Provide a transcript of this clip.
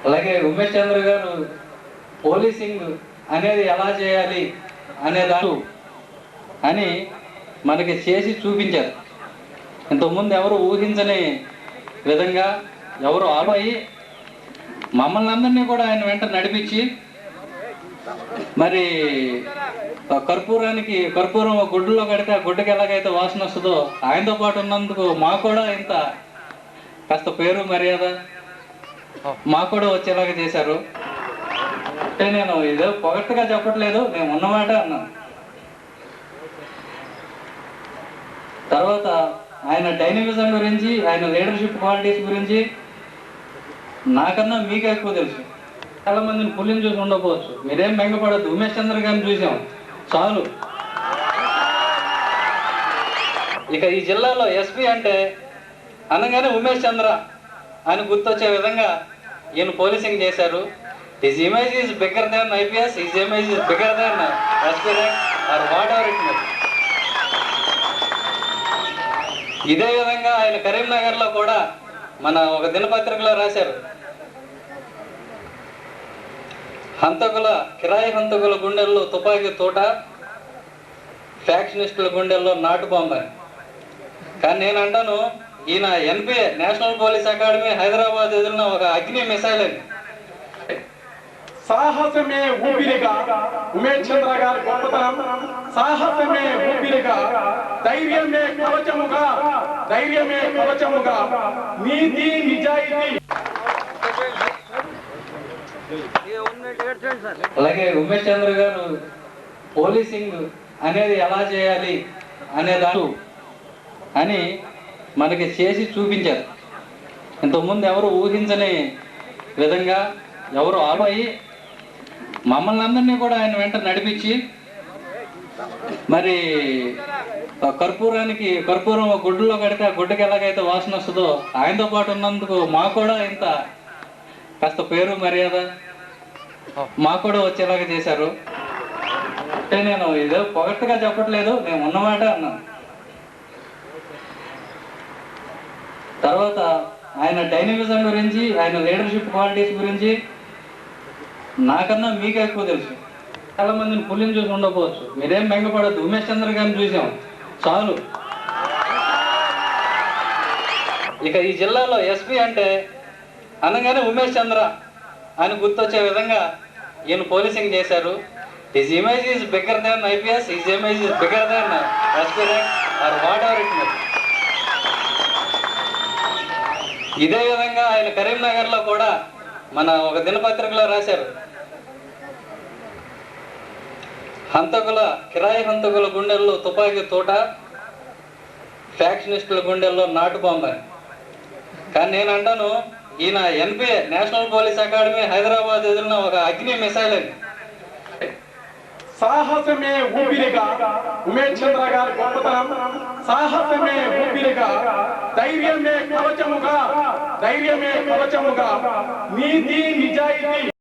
అలాగే ఉమేష్ చంద్ర గారు పోలీసింగ్ అనేది ఎలా చేయాలి అనే దాని అని మనకి చేసి చూపించారు. ఇంతకుముందు ఎవరు ఊహించని విధంగా ఎవరు ఆలోయి మమ్మల్ని అందరినీ కూడా ఆయన వెంట నడిపించి మరి కర్పూరం గుడ్డులో కడితే ఆ గుడ్డకి ఎలాగైతే వాసన వస్తుందో ఆయనతో పాటు ఉన్నందుకు మాకు కూడా ఇంత కాస్త పేరు మర్యాద మాకు కూడా వచ్చేలాగా చేశారు. అంటే నేను ఏదో పొగట్టుగా చెప్పట్లేదు, నేను ఉన్నమాట అన్నాను. తర్వాత ఆయన డైనమిజం గురించి, ఆయన లీడర్షిప్ క్వాలిటీస్ గురించి నాకన్నా మీకే ఎక్కువ తెలుసు. చాలా మందిని పులిని చూసి ఉండకపోవచ్చు, మీరేం బెంగపడద్దు. ఉమేష్ చంద్ర గారిని చూసాం చాలు. ఇక ఈ జిల్లాలో ఎస్పీ అంటే అనగానే ఉమేష్ చంద్ర అని గుర్తొచ్చే విధంగా ఈయన పోలీసింగ్ చేశారు. His image is bigger than IPS, his image is bigger than SP rank are what ever it may. ఇదే విధంగా ఆయన కరీంనగర్లో కూడా మన ఒక దినపత్రికలో రాశారు, కిరాయి హంతకుల గుండెల్లో తుపాకీ తోట, ఫ్యాక్షనిస్టుల గుండెల్లో నాటు బాంబు. కానీ నేను అంటాను, ఈయన NPA national police academy Hyderabad ఎదురున్న ఒక అగ్ని మిసైల్ అని. సాహసమే ఊపిరిగా ఉమేష్ చంద్ర గారి గొప్పతనం, సాహసమే ఊపిరిగా, ధైర్యమే కవచముగా, నీతి నిజాయితీ. అలాగే ఉమేష్ చంద్ర గారు పోలీసింగ్ అనేది ఎలా చేయాలి అనే దాని అని మనకి చేసి చూపించారు. ఇంతకుముందు ఎవరు ఊహించని విధంగా ఎవరు ఆలోయి మమ్మల్ని అందరినీ కూడా ఆయన వెంట నడిపించి మరి కర్పూరం గుడ్డులో కడితే ఆ గుడ్డకి ఎలాగైతే వాసన వస్తుందో ఆయనతో పాటు ఉన్నందుకు మాకు కూడా ఇంత కాస్త పేరు మర్యాద మాకు కూడా వచ్చేలాగా చేశారు. అంటే నేను ఏదో పొగట్టుగా చెప్పట్లేదు, నేను ఉన్నమాట అన్నాను. తర్వాత ఆయన డైనమిజం గురించి, ఆయన లీడర్షిప్ క్వాలిటీస్ గురించి నాకన్నా మీకే ఎక్కువ తెలుసు. చాలా మందిని పులిని చూసి ఉండకపోవచ్చు, మీరేం బెంగపడద్దు. ఉమేష్ చంద్ర గారిని చూసాం చాలు. ఇక ఈ జిల్లాలో ఎస్పీ అంటే అనగానే ఉమేష్ చంద్ర అని గుర్తొచ్చే విధంగా ఈయన పోలీసింగ్ చేశారు. His image is bigger than IPS, his image is bigger than SP rank are what ever it may. ఇదే విధంగా ఆయన కరీంనగర్లో కూడా మన ఒక దినపత్రికలో రాశారు, కిరాయి హంతకుల గుండెల్లో తుపాకీ తోట, ఫ్యాక్షనిస్టుల గుండెల్లో నాటు బాంబు. కానీ నేను అంటాను, ఈయన NPA national police academy Hyderabad ఎదురున్న ఒక అగ్ని మిసైల్ అని. సాహసమే ఊపిరిగా ఉమేష్ చంద్ర గారి గొప్పతనం, సాహసమే ఊపిరిగా, ధైర్యమే కవచముగా, నీతి నిజాయితీ.